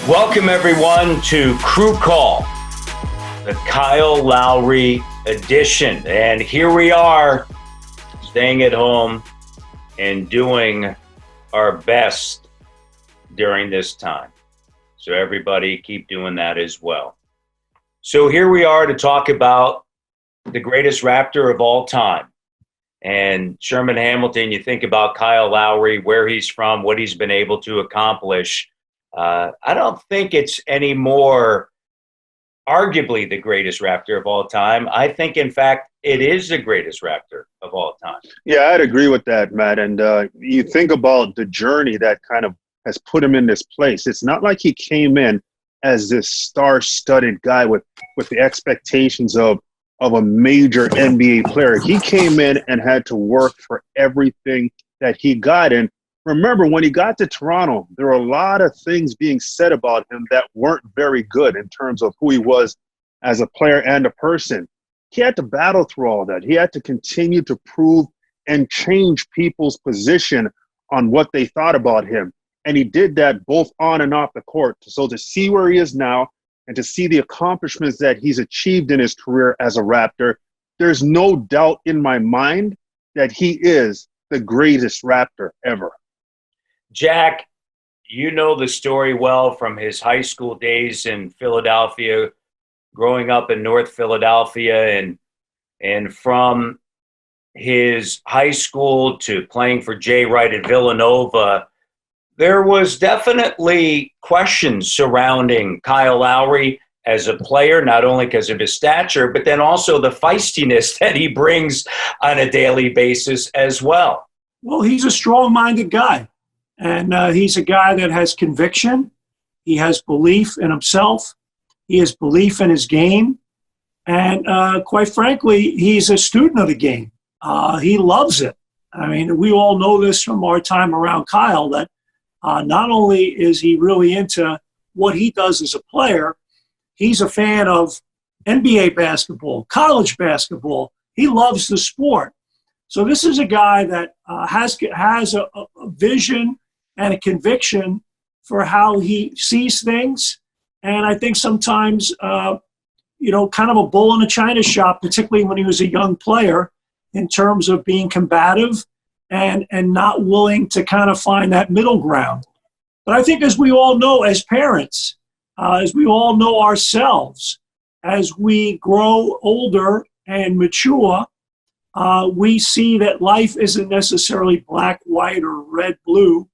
Welcome, everyone, to Crew Call, the Kyle Lowry edition. And here we are, staying at home and doing our best during this time. So everybody keep doing that as well. So here we are to talk about the greatest Raptor of all time. And Sherman Hamilton, you think about Kyle Lowry, where he's from, what he's been able to accomplish. I don't think it's any more arguably the greatest Raptor of all time. I think, in fact, it is the greatest Raptor of all time. Yeah, I'd agree with that, Matt. And you think about the journey that kind of has put him in this place. It's not like he came in as this star-studded guy with the expectations of a major NBA player. He came in and had to work for everything that he got. And remember, when he got to Toronto, there were a lot of things being said about him that weren't very good in terms of who he was as a player and a person. He had to battle through all that. He had to continue to prove and change people's position on what they thought about him. And he did that both on and off the court. So to see where he is now and to see the accomplishments that he's achieved in his career as a Raptor, there's no doubt in my mind that he is the greatest Raptor ever. Jack, you know the story well from his high school days in Philadelphia, growing up in North Philadelphia, and from his high school to playing for Jay Wright at Villanova. There was definitely questions surrounding Kyle Lowry as a player, not only because of his stature, but then also the feistiness that he brings on a daily basis as well. Well, he's a strong-minded guy. And he's a guy that has conviction. He has belief in himself. He has belief in his game. And quite frankly, he's a student of the game. He loves it. I mean, we all know this from our time around Kyle, that not only is he really into what he does as a player, he's a fan of NBA basketball, college basketball. He loves the sport. So this is a guy that has a vision and a conviction for how he sees things. And I think sometimes, kind of a bull in a china shop, particularly when he was a young player, in terms of being combative and not willing to kind of find that middle ground. But I think, as we all know as parents, as we all know ourselves, as we grow older and mature, we see that life isn't necessarily black, white, or red, blue.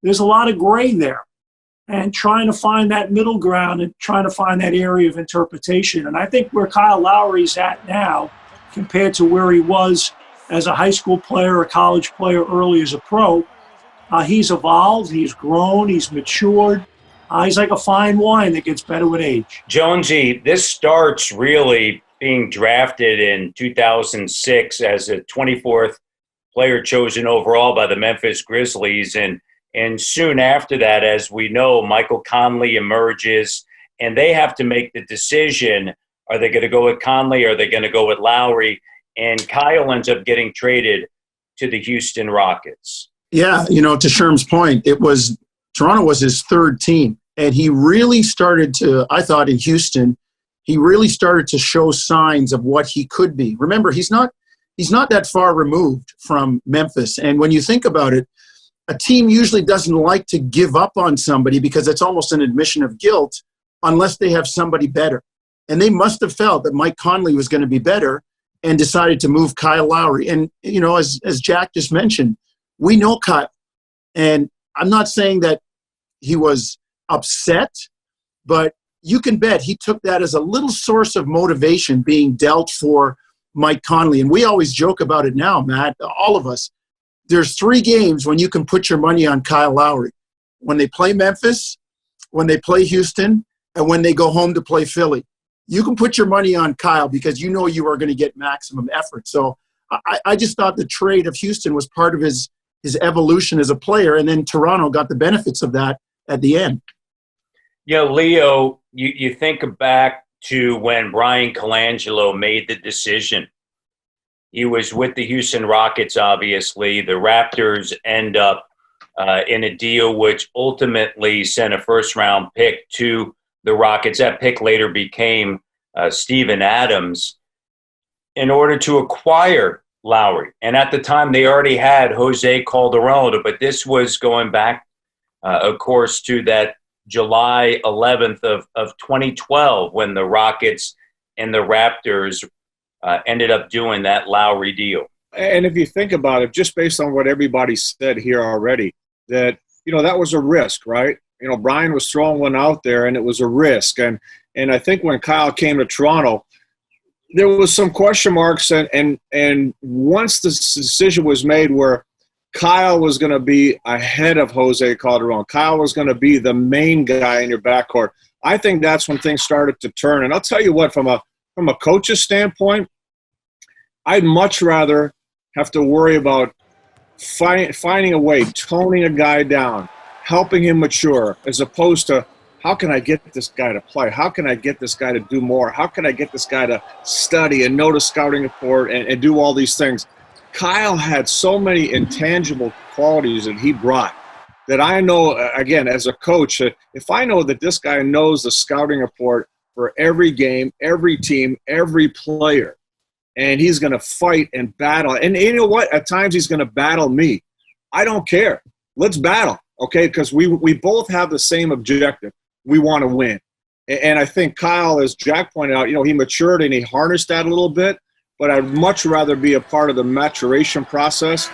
There's a lot of gray there, and trying to find that middle ground and trying to find that area of interpretation. And I think where Kyle Lowry's at now compared to where he was as a high school player, a college player, early as a pro, he's evolved, he's grown, he's matured. He's like a fine wine that gets better with age. Jonesy, this starts really being drafted in 2006 as a 24th player chosen overall by the Memphis Grizzlies. And soon after that, as we know, Michael Conley emerges, and they have to make the decision, are they going to go with Conley or are they going to go with Lowry? And Kyle ends up getting traded to the Houston Rockets. Yeah, to Sherm's point, Toronto was his third team, and he really started to, I thought in Houston, he really started to show signs of what he could be. Remember, he's not that far removed from Memphis, and when you think about it, a team usually doesn't like to give up on somebody because it's almost an admission of guilt unless they have somebody better. And they must have felt that Mike Conley was going to be better and decided to move Kyle Lowry. And, as Jack just mentioned, we know Kyle. And I'm not saying that he was upset, but you can bet he took that as a little source of motivation being dealt for Mike Conley. And we always joke about it now, Matt, all of us. There's 3 games when you can put your money on Kyle Lowry. When they play Memphis, when they play Houston, and when they go home to play Philly. You can put your money on Kyle because you know you are going to get maximum effort. So I just thought the trade of Houston was part of his evolution as a player, and then Toronto got the benefits of that at the end. Leo, you think back to when Brian Colangelo made the decision. He was with the Houston Rockets, obviously. The Raptors end up in a deal which ultimately sent a first-round pick to the Rockets. That pick later became Steven Adams in order to acquire Lowry. And at the time, they already had Jose Calderon, but this was going back, of course, to that July 11th of 2012 when the Rockets and the Raptors ended up doing that Lowry deal. And if you think about it, just based on what everybody said here already, that, that was a risk, right? Brian was throwing one out there, and it was a risk. And I think when Kyle came to Toronto, there was some question marks. And once the decision was made where Kyle was going to be ahead of Jose Calderon, Kyle was going to be the main guy in your backcourt, I think that's when things started to turn. And I'll tell you what, from a coach's standpoint, I'd much rather have to worry about finding a way, toning a guy down, helping him mature, as opposed to how can I get this guy to play? How can I get this guy to do more? How can I get this guy to study and know the scouting report and do all these things? Kyle had so many intangible qualities that he brought that I know, again, as a coach, if I know that this guy knows the scouting report for every game, every team, every player, and he's going to fight and battle. And you know what? At times he's going to battle me. I don't care. Let's battle, okay? Because we both have the same objective. We want to win. And I think Kyle, as Jack pointed out, he matured and he harnessed that a little bit. But I'd much rather be a part of the maturation process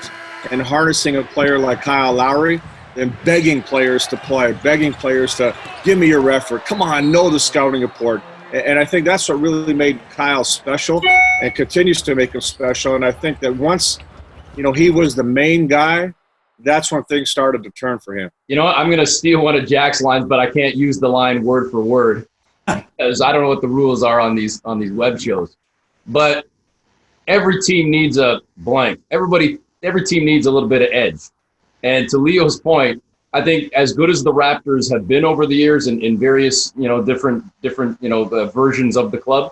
and harnessing a player like Kyle Lowry than begging players to play, begging players to give me your effort. Come on, know the scouting report. And I think that's what really made Kyle special and continues to make him special. And I think that once, he was the main guy, that's when things started to turn for him. You know what? I'm going to steal one of Jack's lines, but I can't use the line word for word because I don't know what the rules are on these web shows. But every team needs a blank. Every team needs a little bit of edge. And to Leo's point, I think as good as the Raptors have been over the years in various, different versions of the club,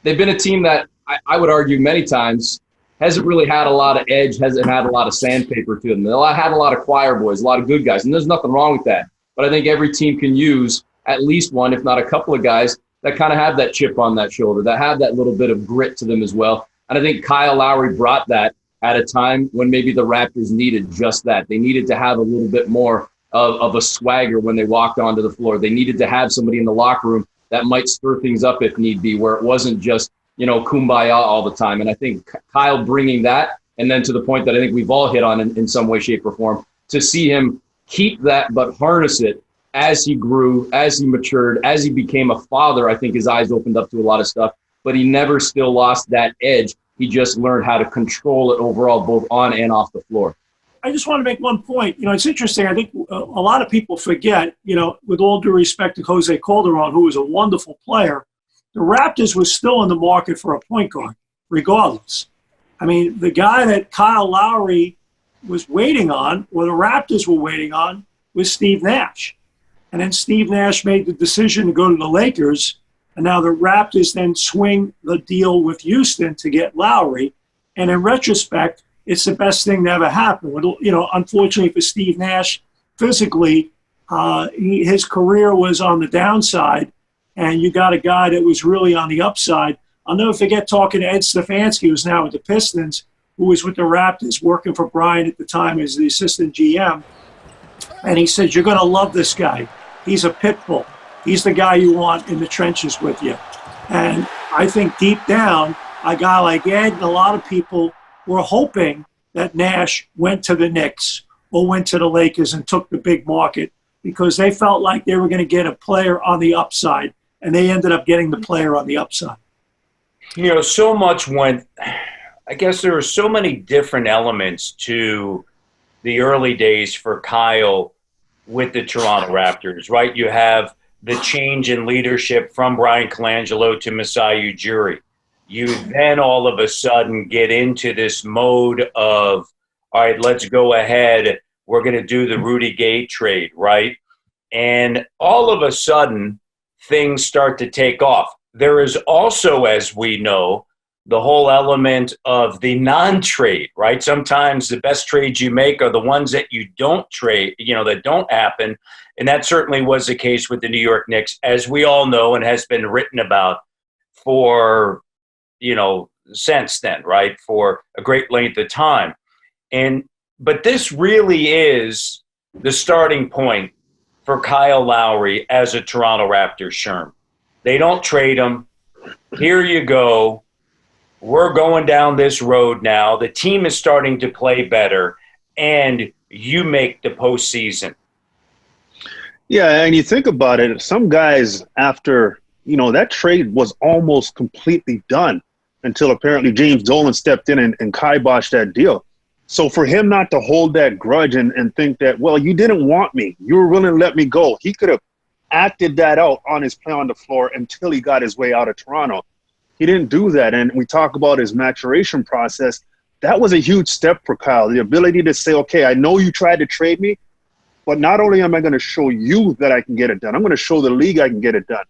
they've been a team that I would argue many times hasn't really had a lot of edge, hasn't had a lot of sandpaper to them. They had a lot of choir boys, a lot of good guys, and there's nothing wrong with that. But I think every team can use at least one, if not a couple of guys that kind of have that chip on that shoulder, that have that little bit of grit to them as well. And I think Kyle Lowry brought that at a time when maybe the Raptors needed just that. They needed to have a little bit more of a swagger when they walked onto the floor. They needed to have somebody in the locker room that might stir things up if need be, where it wasn't just, kumbaya all the time. And I think Kyle bringing that, and then to the point that I think we've all hit on in some way, shape, or form, to see him keep that but harness it as he grew, as he matured, as he became a father. I think his eyes opened up to a lot of stuff, but he never still lost that edge. He just learned how to control it overall, both on and off the floor. I just want to make one point. It's interesting. I think a lot of people forget, with all due respect to Jose Calderon, who was a wonderful player, the Raptors was still in the market for a point guard, regardless. I mean, the guy that Kyle Lowry was waiting on, or the Raptors were waiting on, was Steve Nash. And then Steve Nash made the decision to go to the Lakers. And now the Raptors then swing the deal with Houston to get Lowry. And in retrospect, it's the best thing that ever happened. Unfortunately for Steve Nash, physically, his career was on the downside, and you got a guy that was really on the upside. I'll never forget talking to Ed Stefanski, who's now with the Pistons, who was with the Raptors, working for Brian at the time as the assistant GM. And he said, "You're going to love this guy. He's a pit bull. He's the guy you want in the trenches with you." And I think deep down, a guy like Ed and a lot of people were hoping that Nash went to the Knicks or went to the Lakers and took the big market because they felt like they were going to get a player on the upside, and they ended up getting the player on the upside. So much went – I guess there were so many different elements to the early days for Kyle with the Toronto Raptors, right? You have the change in leadership from Brian Colangelo to Masai Ujiri. You then all of a sudden get into this mode of, all right, let's go ahead. We're going to do the Rudy Gay trade, right? And all of a sudden, things start to take off. There is also, as we know, the whole element of the non-trade, right? Sometimes the best trades you make are the ones that you don't trade, that don't happen. And that certainly was the case with the New York Knicks, as we all know and has been written about for, since then, right? For a great length of time. But this really is the starting point for Kyle Lowry as a Toronto Raptors Sherm. They don't trade him. Here you go. We're going down this road now. The team is starting to play better, and you make the postseason. Yeah, and you think about it, some guys after, that trade was almost completely done until apparently James Dolan stepped in and kiboshed that deal. So for him not to hold that grudge and think that, well, you didn't want me, you were willing to let me go. He could have acted that out on his play on the floor until he got his way out of Toronto. He didn't do that. And we talk about his maturation process. That was a huge step for Kyle, the ability to say, okay, I know you tried to trade me, but not only am I going to show you that I can get it done, I'm going to show the league I can get it done.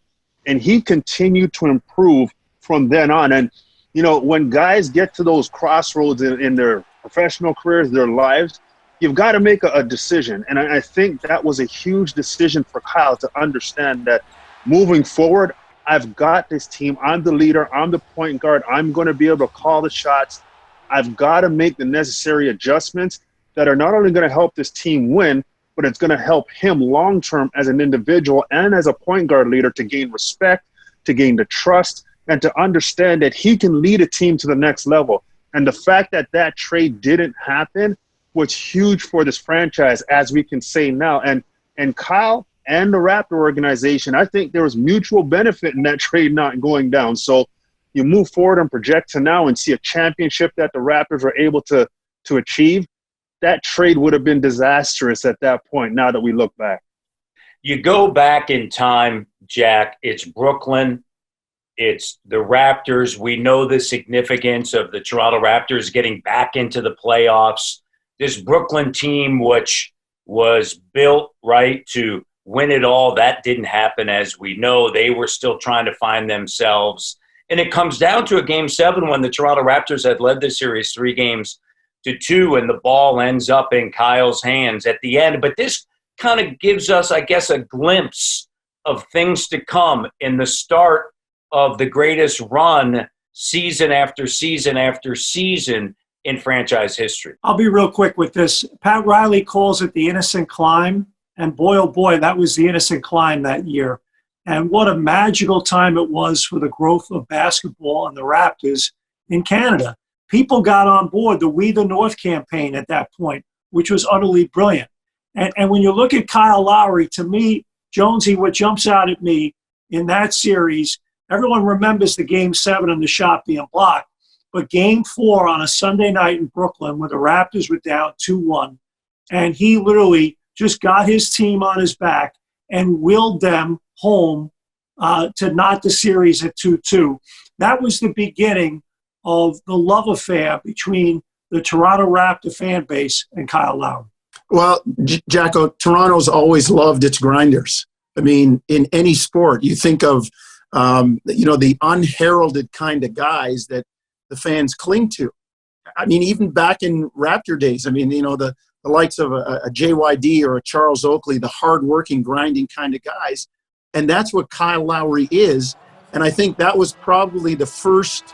And he continued to improve from then on. And, when guys get to those crossroads in their professional careers, their lives, you've got to make a decision. And I think that was a huge decision for Kyle to understand that moving forward, I've got this team. I'm the leader. I'm the point guard. I'm going to be able to call the shots. I've got to make the necessary adjustments that are not only going to help this team win, but it's going to help him long-term as an individual and as a point guard leader to gain respect, to gain the trust, and to understand that he can lead a team to the next level. And the fact that that trade didn't happen was huge for this franchise, as we can say now. And Kyle and the Raptor organization, I think there was mutual benefit in that trade not going down. So you move forward and project to now and see a championship that the Raptors were able to achieve. That trade would have been disastrous at that point, now that we look back. You go back in time, Jack, it's Brooklyn, it's the Raptors. We know the significance of the Toronto Raptors getting back into the playoffs. This Brooklyn team, which was built, right, to win it all, that didn't happen, as we know. They were still trying to find themselves. And it comes down to a Game 7 when the Toronto Raptors had led the series 3-2, and the ball ends up in Kyle's hands at the end. But this kind of gives us, I guess, a glimpse of things to come in the start of the greatest run season after season after season in franchise history. I'll be real quick with this. Pat Riley calls it the innocent climb. And boy, oh boy, that was the innocent climb that year. And what a magical time it was for the growth of basketball and the Raptors in Canada. People got on board the We the North campaign at that point, which was utterly brilliant. And when you look at Kyle Lowry, to me, Jonesy, what jumps out at me in that series, everyone remembers the Game 7 and the shot being blocked. But Game 4 on a Sunday night in Brooklyn where the Raptors were down 2-1, and he literally just got his team on his back and willed them home to knot the series at 2-2. That was the beginning of the love affair between the Toronto Raptor fan base and Kyle Lowry. Well, Jacko, Toronto's always loved its grinders. I mean, in any sport, you think of, the unheralded kind of guys that the fans cling to. I mean, even back in Raptor days, the likes of a JYD or a Charles Oakley, the hardworking, grinding kind of guys. And that's what Kyle Lowry is. And I think that was probably the first,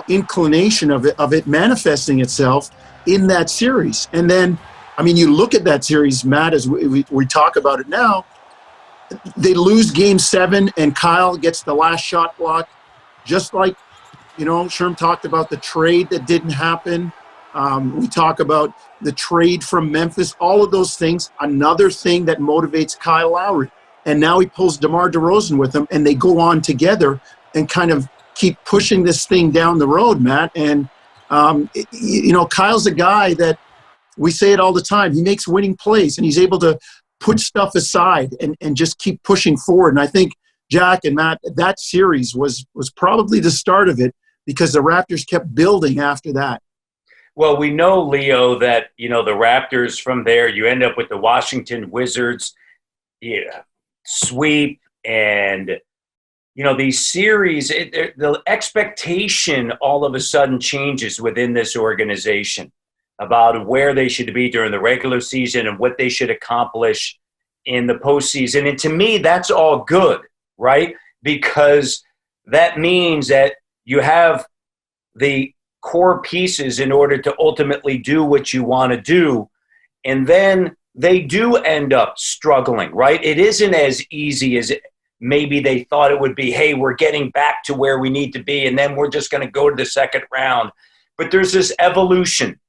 inclination of it manifesting itself in that series. And then, you look at that series, Matt, as we talk about it now, they lose Game 7 and Kyle gets the last shot block, just like, Sherm talked about the trade that didn't happen. We talk about the trade from Memphis, all of those things. Another thing that motivates Kyle Lowry. And now he pulls DeMar DeRozan with him, and they go on together and kind of keep pushing this thing down the road, Matt. And, Kyle's a guy that we say it all the time. He makes winning plays, and he's able to put stuff aside and just keep pushing forward. And I think, Jack and Matt, that series was probably the start of it because the Raptors kept building after that. Well, we know, Leo, that, the Raptors from there, you end up with the Washington Wizards sweep, and these series, the expectation all of a sudden changes within this organization about where they should be during the regular season and what they should accomplish in the postseason. And to me, that's all good, right? Because that means that you have the core pieces in order to ultimately do what you want to do. And then they do end up struggling, right? It isn't as easy as maybe they thought it would be. Hey, we're getting back to where we need to be, and then we're just going to go to the second round. But there's this evolution,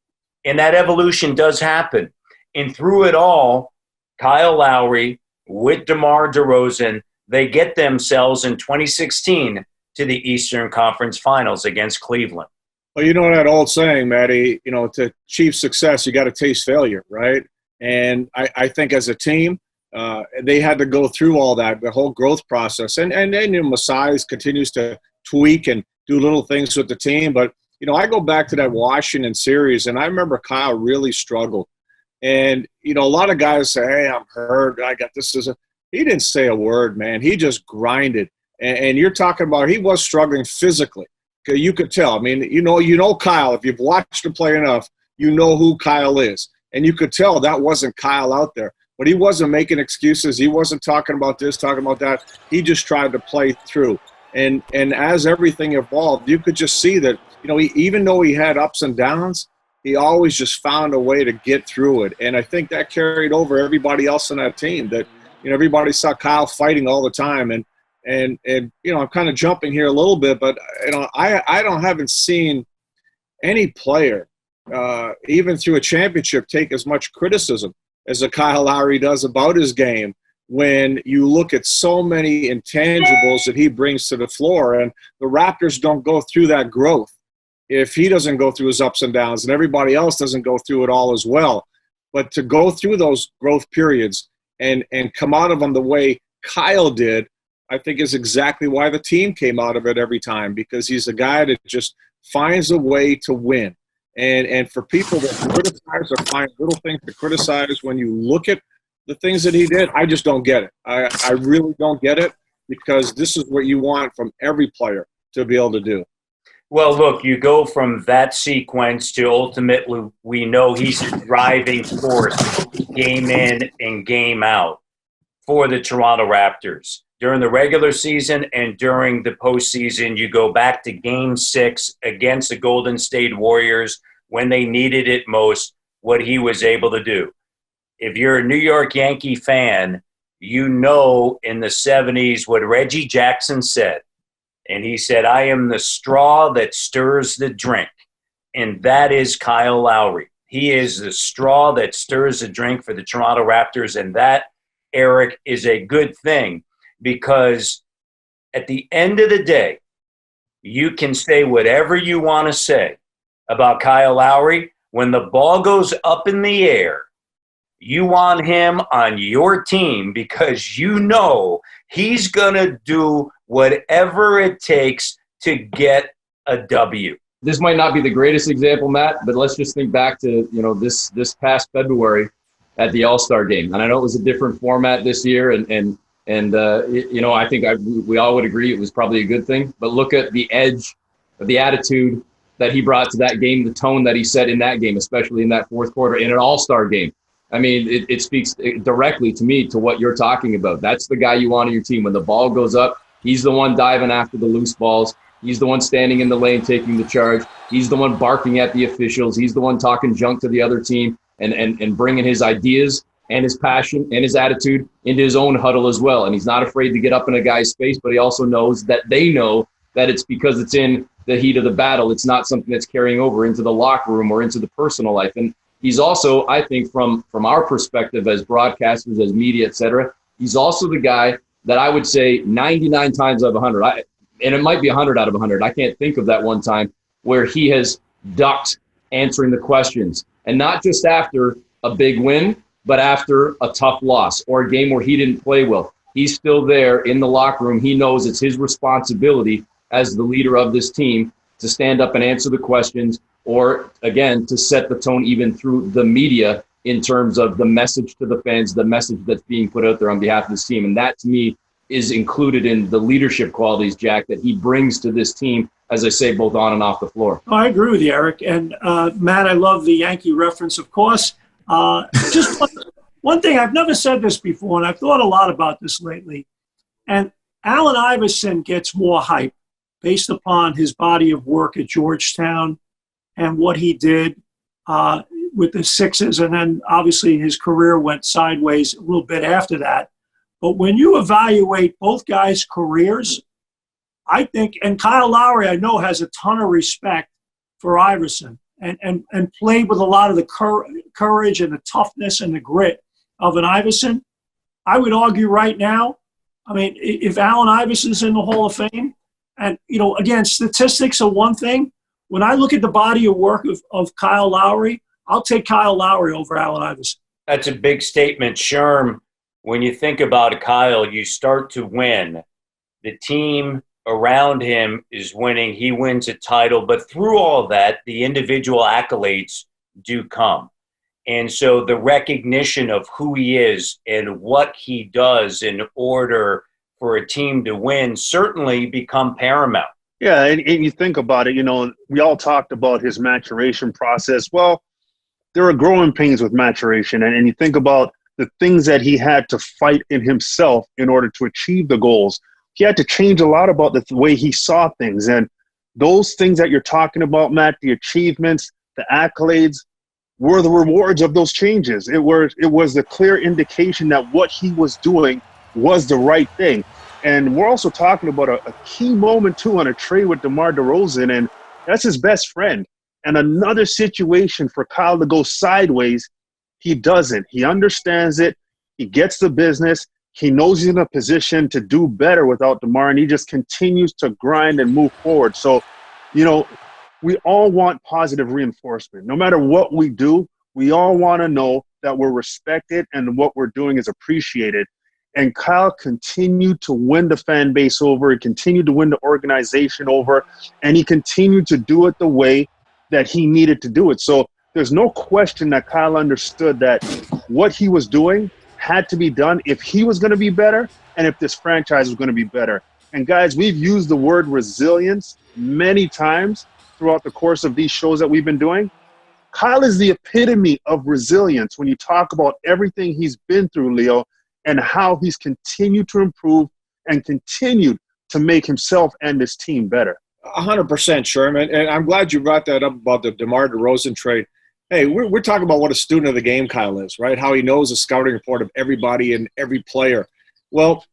and that evolution does happen. And through it all, Kyle Lowry with DeMar DeRozan, they get themselves in 2016 to the Eastern Conference Finals against Cleveland. Well, you know that old saying, Matty, to achieve success, you got to taste failure, right? And I think as a team, they had to go through all that, the whole growth process. And Masai continues to tweak and do little things with the team. But, I go back to that Washington series, and I remember Kyle really struggled. And, a lot of guys say, hey, I'm hurt. I got this. He didn't say a word, man. He just grinded. And you're talking about he was struggling physically. You could tell. I mean, you know Kyle. If you've watched him play enough, you know who Kyle is. And you could tell that wasn't Kyle out there. But he wasn't making excuses. He wasn't talking about this, talking about that. He just tried to play through. And as everything evolved, you could just see that, even though he had ups and downs, he always just found a way to get through it. And I think that carried over everybody else on that team, that, everybody saw Kyle fighting all the time. And I'm kind of jumping here a little bit, but, I haven't seen any player, even through a championship, take as much criticism as a Kyle Lowry does about his game when you look at so many intangibles that he brings to the floor. And the Raptors don't go through that growth if he doesn't go through his ups and downs, and everybody else doesn't go through it all as well. But to go through those growth periods and come out of them the way Kyle did, I think is exactly why the team came out of it every time, because he's a guy that just finds a way to win. And for people that criticize or find little things to criticize, when you look at the things that he did, I just don't get it. I really don't get it, because this is what you want from every player to be able to do. Well, look, you go from that sequence to ultimately we know he's a driving force game in and game out for the Toronto Raptors. During the regular season and during the postseason, you go back to Game 6 against the Golden State Warriors when they needed it most, what he was able to do. If you're a New York Yankee fan, you know in the 70s what Reggie Jackson said. And he said, I am the straw that stirs the drink. And that is Kyle Lowry. He is the straw that stirs the drink for the Toronto Raptors. And that, Eric, is a good thing, because at the end of the day, you can say whatever you want to say about Kyle Lowry. When the ball goes up in the air, you want him on your team, because you know he's going to do whatever it takes to get a W. This might not be the greatest example, Matt, but let's just think back to, this past February at the All-Star game. And I know it was a different format this year, and I think we all would agree it was probably a good thing. But look at the edge, the attitude that he brought to that game, the tone that he set in that game, especially in that fourth quarter in an All-Star game. I mean, it speaks directly to me to what you're talking about. That's the guy you want on your team. When the ball goes up, he's the one diving after the loose balls. He's the one standing in the lane taking the charge. He's the one barking at the officials. He's the one talking junk to the other team and bringing his ideas and his passion and his attitude into his own huddle as well. And he's not afraid to get up in a guy's face, but he also knows that they know that it's because it's in the heat of the battle. It's not something that's carrying over into the locker room or into the personal life. And he's also, I think, from our perspective as broadcasters, as media, et cetera, he's also the guy that I would say 99 times out of 100, and it might be 100 out of 100, I can't think of that one time where he has ducked answering the questions. And not just after a big win, but after a tough loss or a game where he didn't play well. He's still there in the locker room. He knows it's his responsibility as the leader of this team to stand up and answer the questions, or, again, to set the tone even through the media in terms of the message to the fans, the message that's being put out there on behalf of this team. And that, to me, is included in the leadership qualities, Jack, that he brings to this team, as I say, both on and off the floor. I agree with you, Eric. And Matt, I love the Yankee reference, of course. Just one thing, I've never said this before, and I've thought a lot about this lately. And Allen Iverson gets more hype based upon his body of work at Georgetown and what he did with the Sixers. And then obviously his career went sideways a little bit after that. But when you evaluate both guys' careers, I think, and Kyle Lowry, I know, has a ton of respect for Iverson and played with a lot of the courage and the toughness and the grit of an Iverson. I would argue right now, I mean, if Allen Iverson's in the Hall of Fame, and, you know, again, statistics are one thing. When I look at the body of work of Kyle Lowry, I'll take Kyle Lowry over Allen Iverson. That's a big statement, Sherm. When you think about it, Kyle, you start to win. The team around him is winning. He wins a title. But through all that, the individual accolades do come. And so the recognition of who he is and what he does in order for a team to win certainly become paramount. Yeah, and you think about it, you know, we all talked about his maturation process. Well, there are growing pains with maturation. And you think about the things that he had to fight in himself in order to achieve the goals. He had to change a lot about the way he saw things. And those things that you're talking about, Matt, the achievements, the accolades, were the rewards of those changes. It was a clear indication that what he was doing was the right thing. And we're also talking about a key moment, too, on a trade with DeMar DeRozan, and that's his best friend. And another situation for Kyle to go sideways, he doesn't. He understands it. He gets the business. He knows he's in a position to do better without DeMar, and he just continues to grind and move forward. So, you know, we all want positive reinforcement. No matter what we do, we all want to know that we're respected and what we're doing is appreciated. And Kyle continued to win the fan base over. He continued to win the organization over. And he continued to do it the way that he needed to do it. So there's no question that Kyle understood that what he was doing had to be done if he was going to be better and if this franchise was going to be better. And guys, we've used the word resilience many times throughout the course of these shows that we've been doing. Kyle is the epitome of resilience when you talk about everything he's been through, Leo, and how he's continued to improve and continued to make himself and his team better. 100%, Sherman. And I'm glad you brought that up about the DeMar DeRozan trade. Hey, we're talking about what a student of the game Kyle is, right? How he knows the scouting report of everybody and every player. Well,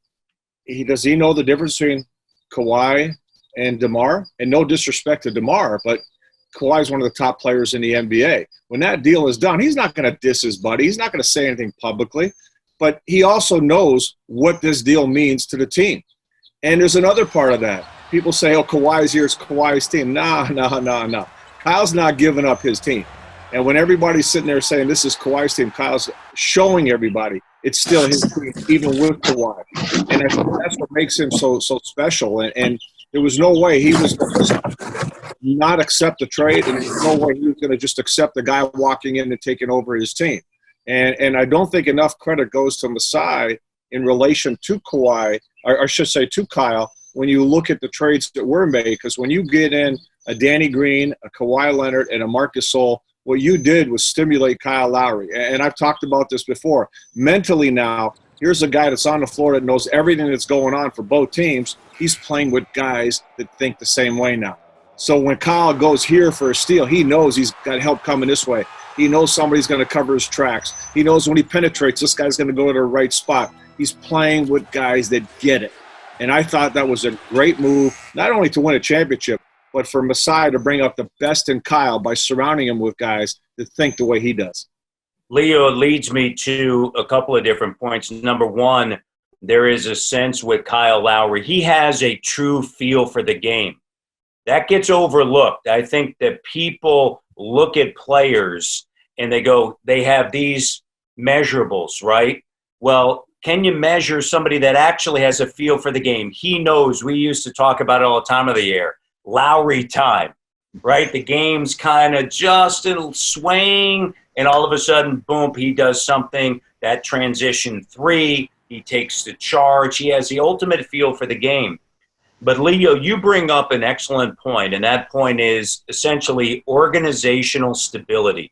does he know the difference between Kawhi and DeMar? And no disrespect to DeMar, but Kawhi is one of the top players in the NBA. When that deal is done, he's not going to diss his buddy. He's not going to say anything publicly. But he also knows what this deal means to the team. And there's another part of that. People say, oh, Kawhi's here, it's Kawhi's team. No. Kyle's not giving up his team. And when everybody's sitting there saying this is Kawhi's team, Kyle's showing everybody it's still his team, even with Kawhi. And I think that's what makes him so special. And there was no way he was going to not accept the trade, and there's no way he was going to just accept the guy walking in and taking over his team. And I don't think enough credit goes to Masai in relation to Kawhi, or I should say to Kyle, when you look at the trades that were made. Because when you get in a Danny Green, a Kawhi Leonard, and a Marc Gasol, what you did was stimulate Kyle Lowry. And I've talked about this before. Mentally now, here's a guy that's on the floor that knows everything that's going on for both teams. He's playing with guys that think the same way now. So when Kyle goes here for a steal, he knows he's got help coming this way. He knows somebody's going to cover his tracks. He knows when he penetrates, this guy's going to go to the right spot. He's playing with guys that get it. And I thought that was a great move, not only to win a championship, but for Masai to bring out the best in Kyle by surrounding him with guys that think the way he does. Leo, it leads me to a couple of different points. Number one, there is a sense with Kyle Lowry. He has a true feel for the game. That gets overlooked. I think that people look at players and they go, they have these measurables, right? Well, can you measure somebody that actually has a feel for the game? He knows. We used to talk about it all the time of the year. Lowry time, right? The game's kind of just a swaying, and all of a sudden, boom, he does something. That transition three, He takes the charge. He has the ultimate feel for the game. But, Leo, you bring up an excellent point, and that point is essentially organizational stability.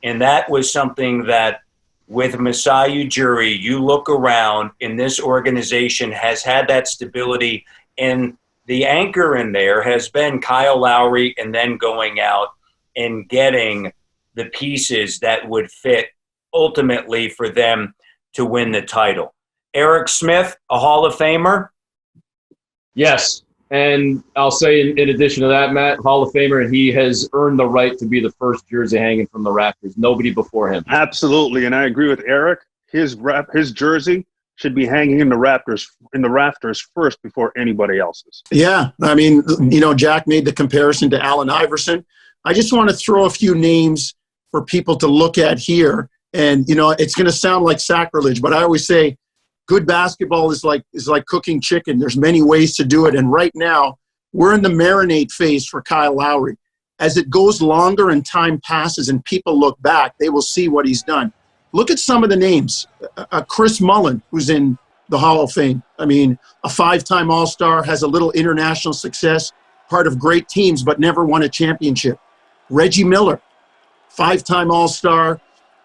And that was something that with Masai Ujiri, you look around, and this organization has had that stability. And the anchor in there has been Kyle Lowry, and then going out and getting the pieces that would fit ultimately for them to win the title. Eric Smith, a Hall of Famer? Yes. And I'll say in addition to that, Matt, Hall of Famer, and he has earned the right to be the first jersey hanging from the Raptors. Nobody before him. Absolutely, and I agree with Eric. His jersey should be hanging in the rafters first before anybody else's. Yeah, I mean, Jack made the comparison to Allen Iverson. I just want to throw a few names for people to look at here. And, it's going to sound like sacrilege, but I always say good basketball is like cooking chicken. There's many ways to do it. And right now, we're in the marinate phase for Kyle Lowry. As it goes longer and time passes and people look back, they will see what he's done. Look at some of the names. Chris Mullin, who's in the Hall of Fame. I mean, a 5-time All-Star, has a little international success, part of great teams, but never won a championship. Reggie Miller, 5-time All-Star,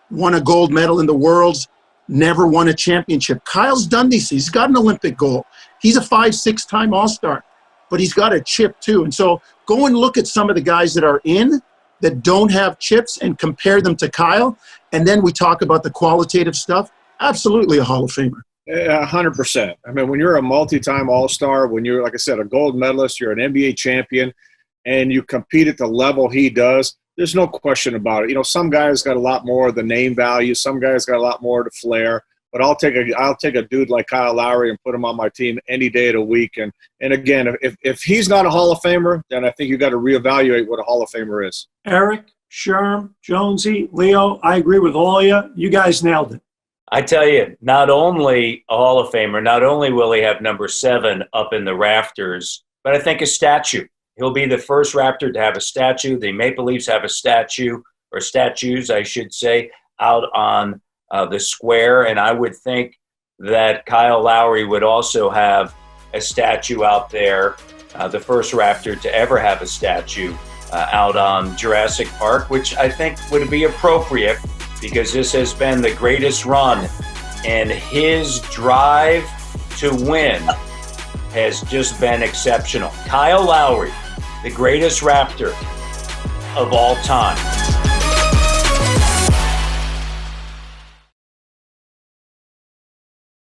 won a gold medal in the Worlds, never won a championship. Kyle's done these. He's got an Olympic gold. He's a 5-6-time All-Star, but he's got a chip too. And so go and look at some of the guys that are in that don't have chips and compare them to Kyle. And then we talk about the qualitative stuff. Absolutely a Hall of Famer. 100%. I mean, when you're a multi-time All-Star, when you're, like I said, a gold medalist, you're an NBA champion, and you compete at the level he does, there's no question about it. Some guys got a lot more of the name value. Some guys got a lot more of the flair. But I'll take a dude like Kyle Lowry and put him on my team any day of the week. And again, if he's not a Hall of Famer, then I think you got to reevaluate what a Hall of Famer is. Eric, Sherm, Jonesy, Leo, I agree with all of you. You guys nailed it. I tell you, not only a Hall of Famer, not only will he have number 7 up in the rafters, but I think a statue. He'll be the first Raptor to have a statue. The Maple Leafs have a statue, or statues, I should say, out on the square. And I would think that Kyle Lowry would also have a statue out there, the first Raptor to ever have a statue out on Jurassic Park, which I think would be appropriate because this has been the greatest run. And his drive to win has just been exceptional. Kyle Lowry, the greatest Raptor of all time.